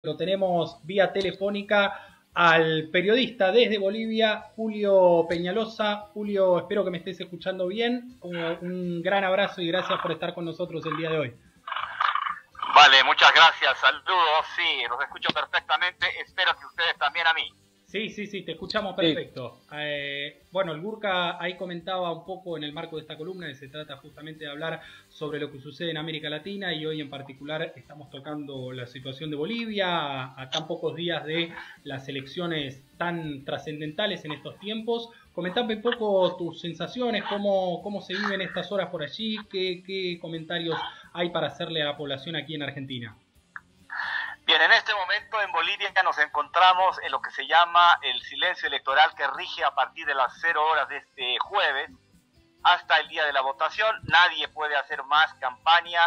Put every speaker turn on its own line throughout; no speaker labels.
Lo tenemos vía telefónica al periodista desde Bolivia, Julio Peñalosa. Julio, espero que me estés escuchando bien. Un gran abrazo y gracias por estar con nosotros el día de hoy.
Vale, muchas gracias. Saludos, sí, los escucho perfectamente. Espero que ustedes también a mí.
Sí, te escuchamos perfecto. Sí. Bueno, el Gurka ahí comentaba un poco en el marco de esta columna que se trata justamente de hablar sobre lo que sucede en América Latina y hoy en particular estamos tocando la situación de Bolivia a tan pocos días de las elecciones tan trascendentales en estos tiempos. Comentame un poco tus sensaciones, cómo se viven estas horas por allí, qué comentarios hay para hacerle a la población aquí en Argentina.
Bien, en este momento en Bolivia nos encontramos en lo que se llama el silencio electoral que rige a partir de las 0 horas de este jueves hasta el día de la votación. Nadie puede hacer más campaña,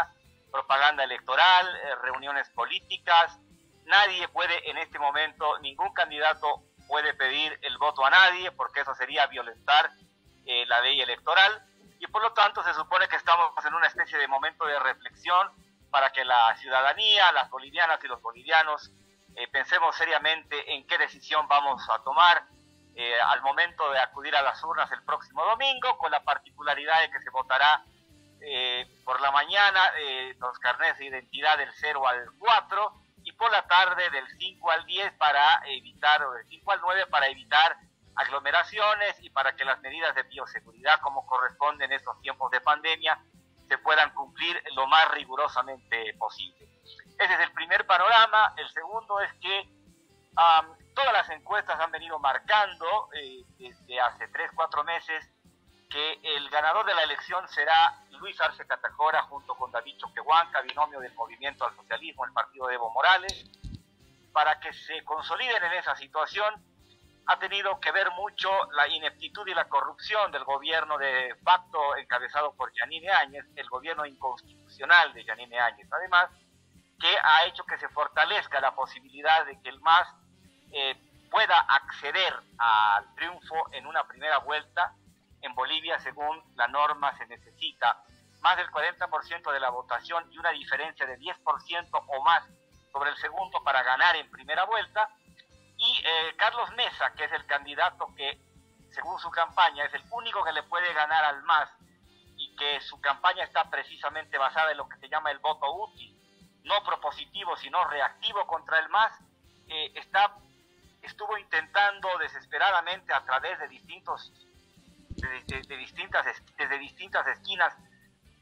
propaganda electoral, reuniones políticas. Nadie puede en este momento, ningún candidato puede pedir el voto a nadie porque eso sería violentar la ley electoral y por lo tanto se supone que estamos en una especie de momento de reflexión para que la ciudadanía, las bolivianas y los bolivianos pensemos seriamente en qué decisión vamos a tomar al momento de acudir a las urnas el próximo domingo, con la particularidad de que se votará por la mañana los carnets de identidad del 0 al 4 y por la tarde del 5 al 10 para evitar, o del 5 al 9 para evitar aglomeraciones y para que las medidas de bioseguridad como corresponde en estos tiempos de pandemia se puedan cumplir lo más rigurosamente posible. Ese es el primer panorama. El segundo es que todas las encuestas han venido marcando desde hace 3-4 meses que el ganador de la elección será Luis Arce Catacora junto con David Choquehuanca, binomio del Movimiento al Socialismo, el partido de Evo Morales. Para que se consoliden en esa situación ha tenido que ver mucho la ineptitud y la corrupción del gobierno de facto encabezado por Yanine Áñez, el gobierno inconstitucional de Yanine Áñez, además, que ha hecho que se fortalezca la posibilidad de que el MAS pueda acceder al triunfo en una primera vuelta. En Bolivia, según la norma, se necesita más del 40% de la votación y una diferencia de 10% o más sobre el segundo para ganar en primera vuelta. Y Carlos Mesa, que es el candidato que, según su campaña, es el único que le puede ganar al MAS y que su campaña está precisamente basada en lo que se llama el voto útil, no propositivo, sino reactivo contra el MAS, estuvo intentando desesperadamente a través de desde distintas esquinas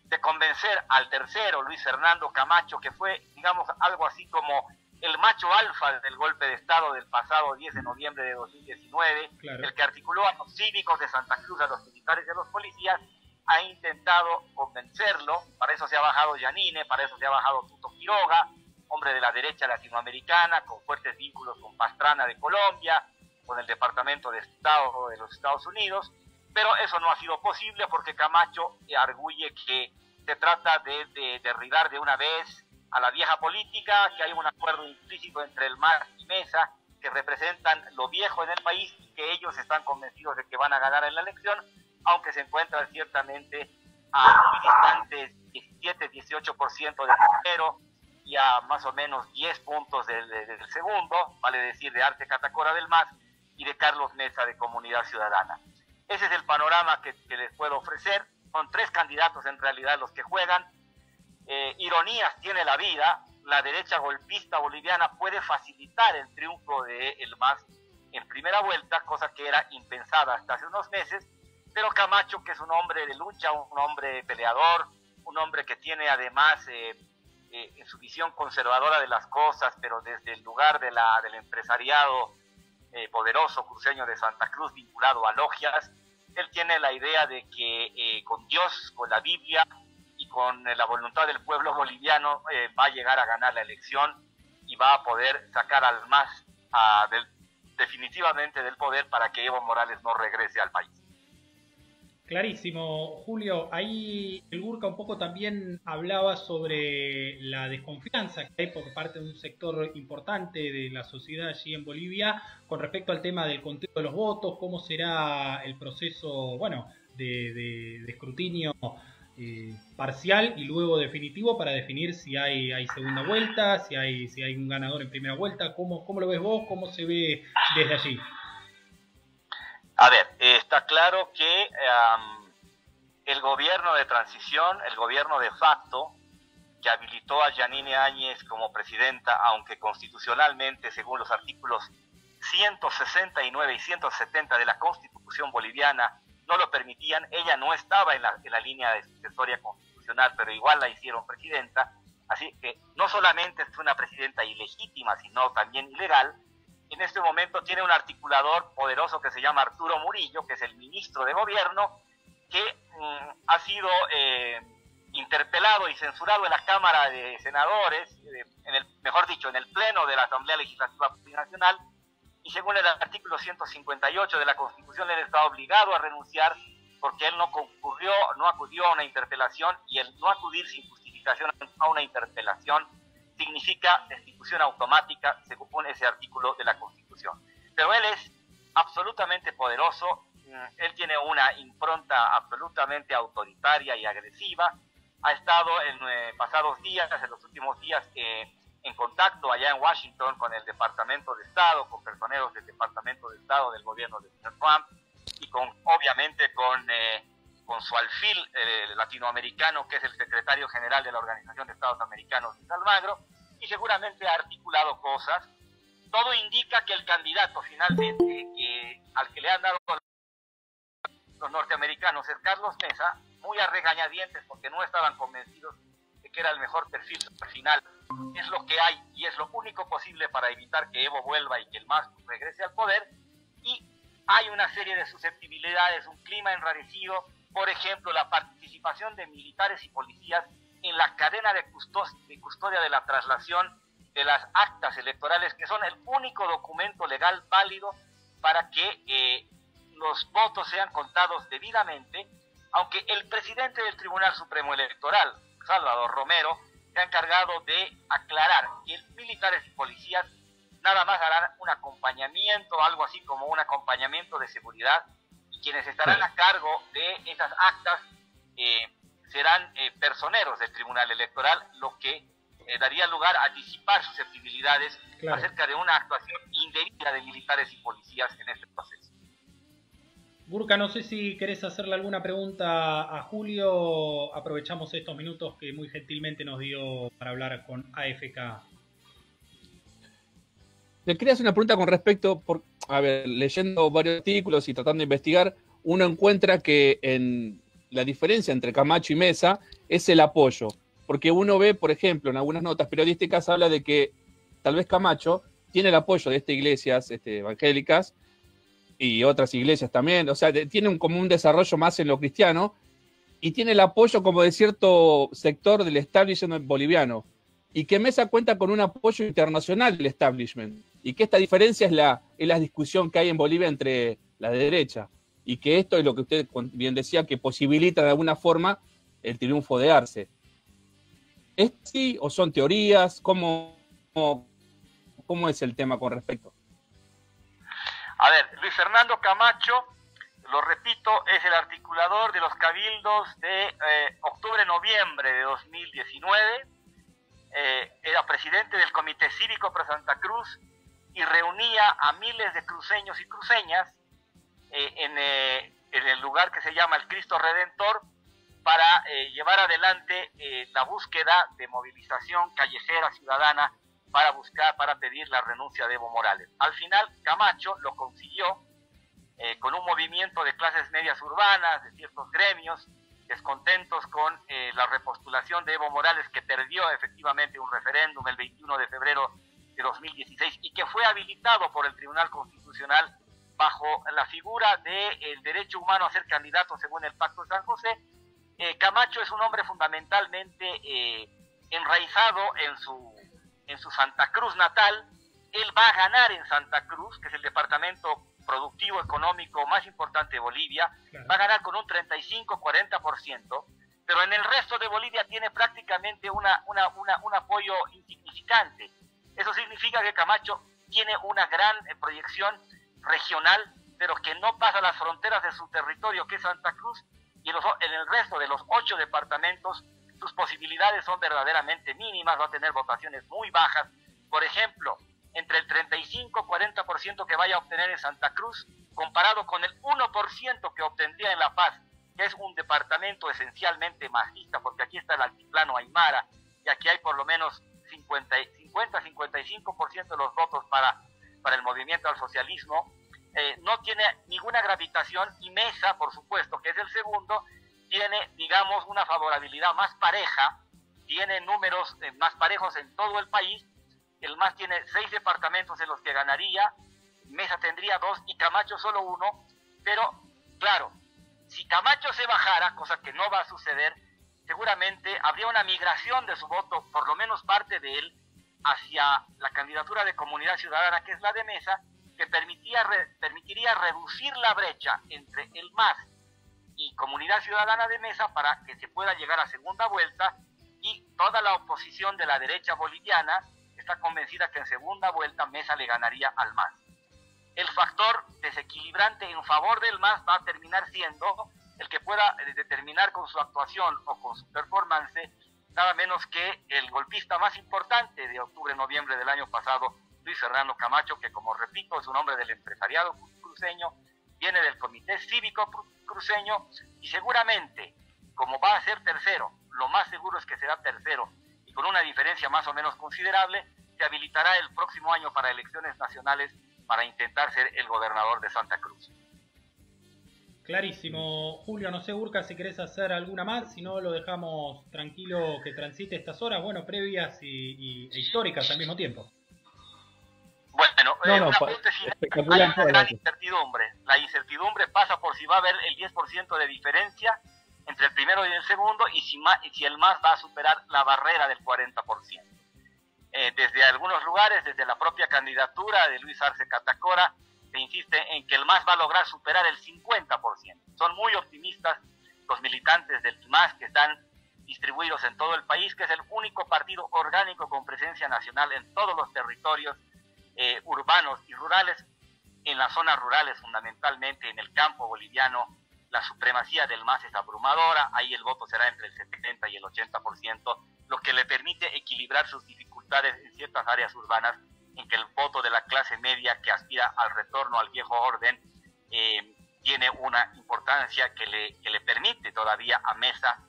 de convencer al tercero, Luis Fernando Camacho, que fue, digamos, algo así como el macho alfa del golpe de Estado del pasado 10 de noviembre de 2019, claro, el que articuló a los cívicos de Santa Cruz, a los militares y a los policías, ha intentado convencerlo. Para eso se ha bajado Yanine, para eso se ha bajado Tuto Quiroga, hombre de la derecha latinoamericana, con fuertes vínculos con Pastrana de Colombia, con el Departamento de Estado de los Estados Unidos, pero eso no ha sido posible porque Camacho arguye que se trata de derribar de una vez a la vieja política, que hay un acuerdo implícito entre el MAS y Mesa, que representan lo viejo en el país y que ellos están convencidos de que van a ganar en la elección, aunque se encuentran ciertamente a muy distantes 17-18% del primero y a más o menos 10 puntos del segundo, vale decir, de Arce Catacora del MAS y de Carlos Mesa de Comunidad Ciudadana. Ese es el panorama que les puedo ofrecer. Son 3 candidatos en realidad los que juegan. Ironías tiene la vida. La derecha golpista boliviana puede facilitar el triunfo de el MAS en primera vuelta, cosa que era impensada hasta hace unos meses, pero Camacho, que es un hombre de lucha, un hombre peleador, un hombre que tiene además en su visión conservadora de las cosas, pero desde el lugar del empresariado poderoso cruceño de Santa Cruz vinculado a logias, él tiene la idea de que con Dios, con la Biblia y con la voluntad del pueblo boliviano va a llegar a ganar la elección y va a poder sacar al MAS definitivamente del poder para que Evo Morales no regrese al país.
Clarísimo, Julio. Ahí el Gurka un poco también hablaba sobre la desconfianza que hay por parte de un sector importante de la sociedad allí en Bolivia con respecto al tema del conteo de los votos, cómo será el proceso, bueno, de escrutinio parcial y luego definitivo para definir si hay segunda vuelta, si hay un ganador en primera vuelta. ¿Cómo lo ves vos? ¿Cómo se ve desde allí?
A ver, está claro que el gobierno de transición, el gobierno de facto, que habilitó a Yanine Áñez como presidenta, aunque constitucionalmente, según los artículos 169 y 170 de la Constitución boliviana, no lo permitían. Ella no estaba en la línea de sucesoria constitucional, pero igual la hicieron presidenta. Así que no solamente es una presidenta ilegítima, sino también ilegal. En este momento tiene un articulador poderoso que se llama Arturo Murillo, que es el ministro de gobierno, que ha sido interpelado y censurado en la Cámara de Senadores, mejor dicho, en el Pleno de la Asamblea Legislativa Nacional, y según el artículo 158 de la Constitución, él está obligado a renunciar porque él no acudió a una interpelación, y el no acudir sin justificación a una interpelación significa destitución automática, según ese artículo de la Constitución. Pero él es absolutamente poderoso, él tiene una impronta absolutamente autoritaria y agresiva. Ha estado en los últimos días, en contacto allá en Washington con el Departamento de Estado, con personeros del Departamento de Estado del gobierno de Trump, y obviamente con su alfil latinoamericano, que es el secretario general de la Organización de Estados Americanos, Almagro, y seguramente ha articulado cosas. Todo indica que el candidato finalmente al que le han dado los norteamericanos es Carlos Mesa, muy a regañadientes porque no estaban convencidos de que era el mejor perfil final. Es lo que hay y es lo único posible para evitar que Evo vuelva y que el MAS regrese al poder. Y hay una serie de susceptibilidades, un clima enrarecido, por ejemplo, la participación de militares y policías en la cadena de custodia de la traslación de las actas electorales, que son el único documento legal válido para que los votos sean contados debidamente, aunque el presidente del Tribunal Supremo Electoral, Salvador Romero, se ha encargado de aclarar que militares y policías nada más harán un acompañamiento, algo así como un acompañamiento de seguridad, y quienes estarán a cargo de esas actas serán personeros del Tribunal Electoral, lo que daría lugar a disipar susceptibilidades acerca de una actuación indebida de militares y policías en este proceso.
Gurka, no sé si querés hacerle alguna pregunta a Julio. Aprovechamos estos minutos que muy gentilmente nos dio para hablar con AFK.
Le quería hacer una pregunta con respecto, leyendo varios artículos y tratando de investigar, uno encuentra que en la diferencia entre Camacho y Mesa es el apoyo. Porque uno ve, por ejemplo, en algunas notas periodísticas habla de que tal vez Camacho tiene el apoyo de estas iglesias evangélicas y otras iglesias también, o sea, tiene como un desarrollo más en lo cristiano, y tiene el apoyo como de cierto sector del establishment boliviano, y que Mesa cuenta con un apoyo internacional del establishment, y que esta diferencia es la discusión que hay en Bolivia entre la derecha, y que esto es lo que usted bien decía, que posibilita de alguna forma el triunfo de Arce. ¿Es así o son teorías? ¿Cómo es el tema con respecto?
A ver, Luis Fernando Camacho, lo repito, es el articulador de los cabildos de octubre-noviembre de 2019, era presidente del Comité Cívico Pro Santa Cruz y reunía a miles de cruceños y cruceñas en el lugar que se llama el Cristo Redentor para llevar adelante la búsqueda de movilización callejera ciudadana para pedir la renuncia de Evo Morales. Al final, Camacho lo consiguió con un movimiento de clases medias urbanas, de ciertos gremios, descontentos con la repostulación de Evo Morales, que perdió efectivamente un referéndum el 21 de febrero de 2016 y que fue habilitado por el Tribunal Constitucional bajo la figura del derecho humano a ser candidato según el Pacto de San José. Camacho es un hombre fundamentalmente enraizado en su Santa Cruz natal. Él va a ganar en Santa Cruz, que es el departamento productivo económico más importante de Bolivia, va a ganar con un 35-40%, pero en el resto de Bolivia tiene prácticamente un apoyo insignificante. Eso significa que Camacho tiene una gran proyección regional, pero que no pasa las fronteras de su territorio, que es Santa Cruz, y en el resto de los 8 departamentos sus posibilidades son verdaderamente mínimas, va a tener votaciones muy bajas. Por ejemplo, entre el 35-40% que vaya a obtener en Santa Cruz, comparado con el 1% que obtendría en La Paz, que es un departamento esencialmente masista, porque aquí está el altiplano aymara, y aquí hay por lo menos 50-55% de los votos para el movimiento al socialismo, no tiene ninguna gravitación, y Mesa, por supuesto, que es el segundo, tiene, digamos, una favorabilidad más pareja, tiene números más parejos en todo el país. El MAS tiene 6 departamentos en los que ganaría, Mesa tendría 2 y Camacho solo 1, pero claro, si Camacho se bajara, cosa que no va a suceder, seguramente habría una migración de su voto, por lo menos parte de él, hacia la candidatura de Comunidad Ciudadana, que es la de Mesa, que permitiría reducir la brecha entre el MAS y Comunidad Ciudadana de Mesa para que se pueda llegar a segunda vuelta, y toda la oposición de la derecha boliviana está convencida que en segunda vuelta Mesa le ganaría al MAS. El factor desequilibrante en favor del MAS va a terminar siendo el que pueda determinar con su actuación o con su performance nada menos que el golpista más importante de octubre-noviembre del año pasado, Luis Fernando Camacho, que, como repito, es un hombre del empresariado cruceño, viene del Comité Cívico Cruceño, y seguramente, como va a ser tercero, lo más seguro es que será tercero, y con una diferencia más o menos considerable, se habilitará el próximo año para elecciones nacionales para intentar ser el gobernador de Santa Cruz.
Clarísimo, Julio. No sé, Urca, si querés hacer alguna más, si no lo dejamos tranquilo que transite estas horas, bueno, previas e históricas al mismo tiempo.
Bueno, un apunte final. Hay una gran incertidumbre. La incertidumbre pasa por si va a haber el 10% de diferencia entre el primero y el segundo, y si el MAS va a superar la barrera del 40%. Desde algunos lugares, desde la propia candidatura de Luis Arce Catacora, se insiste en que el MAS va a lograr superar el 50%. Son muy optimistas los militantes del MAS, que están distribuidos en todo el país, que es el único partido orgánico con presencia nacional en todos los territorios urbanos y rurales. En las zonas rurales, fundamentalmente en el campo boliviano, la supremacía del MAS es abrumadora. Ahí el voto será entre el 70 y el 80%, lo que le permite equilibrar sus dificultades en ciertas áreas urbanas, en que el voto de la clase media, que aspira al retorno al viejo orden, tiene una importancia que le permite todavía a Mesa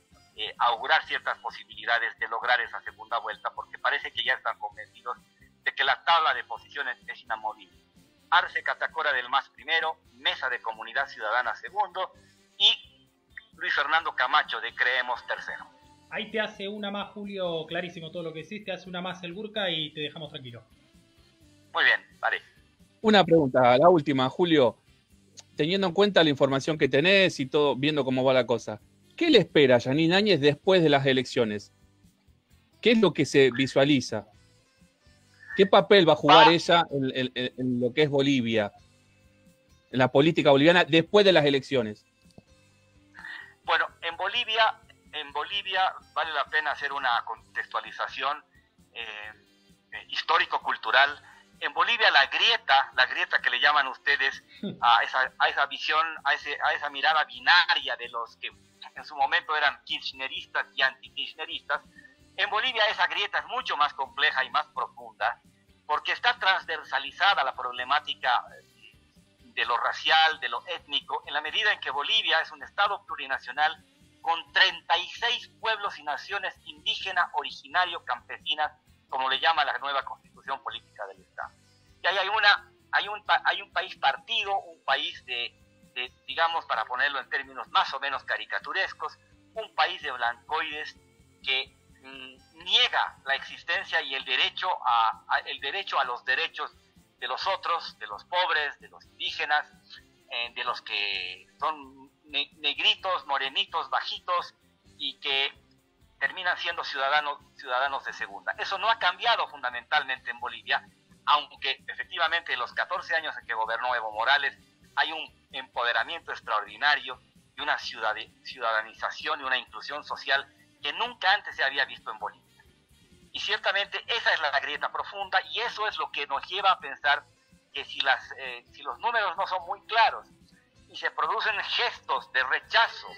augurar ciertas posibilidades de lograr esa segunda vuelta, porque parece que ya están convencidos de que la tabla de posiciones es inamovible. Arce Catacora del MAS primero, Mesa de Comunidad Ciudadana segundo, y Luis Fernando Camacho de Creemos tercero.
Ahí te hace una más, Julio, clarísimo todo lo que hiciste, hace una más el Burka y te dejamos tranquilo.
Muy bien, vale.
Una pregunta, la última, Julio. Teniendo en cuenta la información que tenés y todo, viendo cómo va la cosa, ¿qué le espera a Jeanine Áñez después de las elecciones? ¿Qué es lo que se visualiza? ¿Qué papel va a jugar ella en lo que es Bolivia, en la política boliviana después de las elecciones?
Bueno, en Bolivia vale la pena hacer una contextualización histórico-cultural. En Bolivia la grieta que le llaman ustedes a esa visión, a esa mirada binaria de los que en su momento eran kirchneristas y antikirchneristas, en Bolivia esa grieta es mucho más compleja y más profunda, porque está transversalizada la problemática de lo racial, de lo étnico, en la medida en que Bolivia es un estado plurinacional con 36 pueblos y naciones indígenas, originarios, campesinas, como le llama la nueva constitución política del Estado. Y ahí hay un país partido, un país de, digamos, para ponerlo en términos más o menos caricaturescos, un país de blancoides que niega la existencia y el derecho a los derechos de los otros, de los pobres, de los indígenas, de los que son negritos, morenitos, bajitos, y que terminan siendo ciudadanos de segunda. Eso no ha cambiado fundamentalmente en Bolivia, aunque efectivamente en los 14 años en que gobernó Evo Morales hay un empoderamiento extraordinario y una ciudadanización y una inclusión social que nunca antes se había visto en Bolivia. Y ciertamente esa es la grieta profunda, y eso es lo que nos lleva a pensar que si los números no son muy claros y se producen gestos de rechazo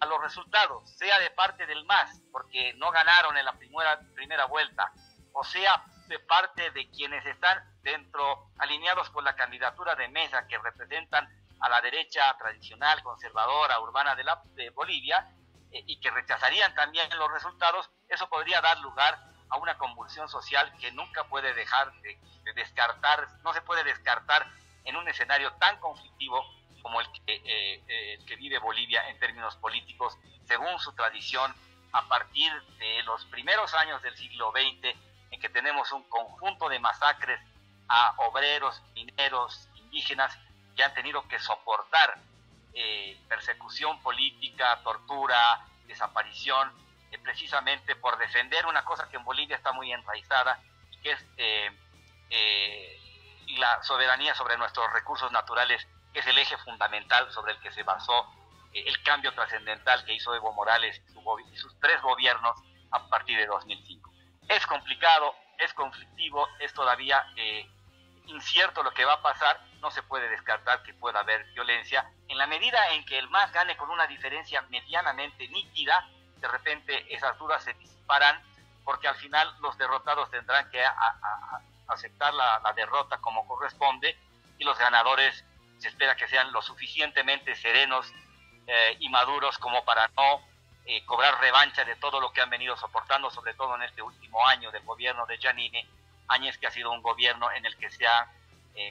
a los resultados, sea de parte del MAS, porque no ganaron en la primera vuelta, o sea de parte de quienes están dentro, alineados con la candidatura de Mesa, que representan a la derecha tradicional, conservadora, urbana de Bolivia, y que rechazarían también los resultados, eso podría dar lugar a una convulsión social que nunca puede dejar de descartar, no se puede descartar en un escenario tan conflictivo como el que vive Bolivia en términos políticos, según su tradición, a partir de los primeros años del siglo XX, en que tenemos un conjunto de masacres a obreros, mineros, indígenas, que han tenido que soportar persecución política, tortura, desaparición, precisamente por defender una cosa que en Bolivia está muy enraizada, que es la soberanía sobre nuestros recursos naturales, que es el eje fundamental sobre el que se basó el cambio trascendental que hizo Evo Morales y sus 3 gobiernos a partir de 2005. Es complicado, es conflictivo, es todavía incierto lo que va a pasar, no se puede descartar que pueda haber violencia. En la medida en que el MAS gane con una diferencia medianamente nítida, de repente esas dudas se disparan, porque al final los derrotados tendrán que aceptar la derrota como corresponde, y los ganadores se espera que sean lo suficientemente serenos y maduros como para no cobrar revancha de todo lo que han venido soportando, sobre todo en este último año del gobierno de Giannini, años que ha sido un gobierno en el que se ha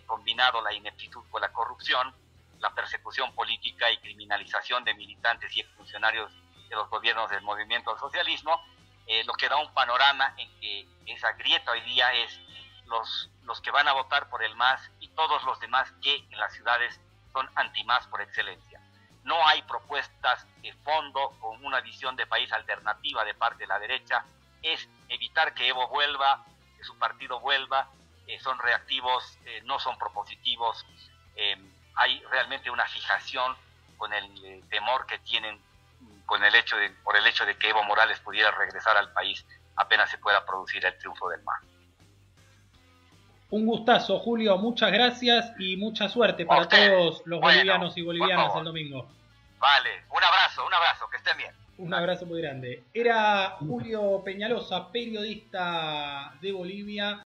combinado la ineptitud con la corrupción, la persecución política y criminalización de militantes y funcionarios de los gobiernos del movimiento al socialismo, lo que da un panorama en que esa grieta hoy día es los que van a votar por el MAS y todos los demás que en las ciudades son anti-MAS por excelencia. No hay propuestas de fondo con una visión de país alternativa de parte de la derecha, es evitar que Evo vuelva, que su partido vuelva, son reactivos, no son propositivos, hay realmente una fijación con el temor que tienen por el hecho de que Evo Morales pudiera regresar al país apenas se pueda producir el triunfo del MAS.
Un gustazo, Julio, muchas gracias y mucha suerte para todos los bolivianos y bolivianas el domingo.
Vale, un abrazo, que estén bien.
Un abrazo muy grande. Era Julio Peñalosa, periodista de Bolivia.